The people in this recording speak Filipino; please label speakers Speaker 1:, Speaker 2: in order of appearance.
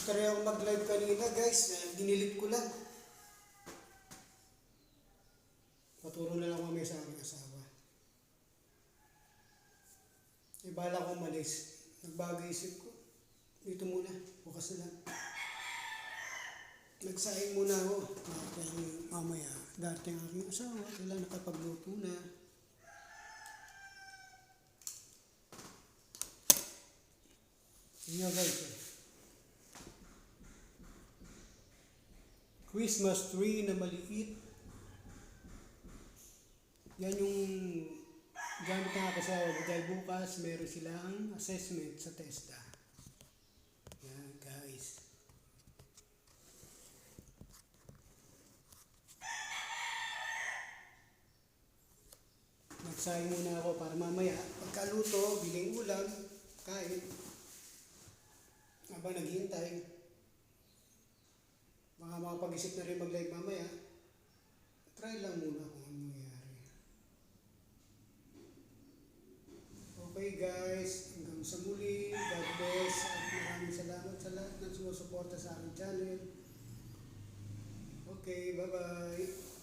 Speaker 1: Try ako mag-live kanina guys, dinilit ko lang. Paturo na lang kami sa aking asawa. Bala ko umalis. Nagbago isip ko. Dito muna, bukas na lang. Nagsaing muna ako. Dahil mamaya, darating ang aking asawa. Kailan nakapagluto na. Yun nga guys. Christmas tree na maliit. Yan yung gamit ng ako sa dahil bukas meron silang assessment sa TESDA. Yan guys. Nagsayang muna ako para mamaya pagkaluto, biling ulam, kain. Habang naghihintay. Baka makapag-isip na rin mag-live mamaya. Try lang muna kung ano nangyayari. Okay guys, hanggang sa muli. God bless at maraming salamat sa lahat ng sumusuporta sa aking channel. Okay, bye-bye.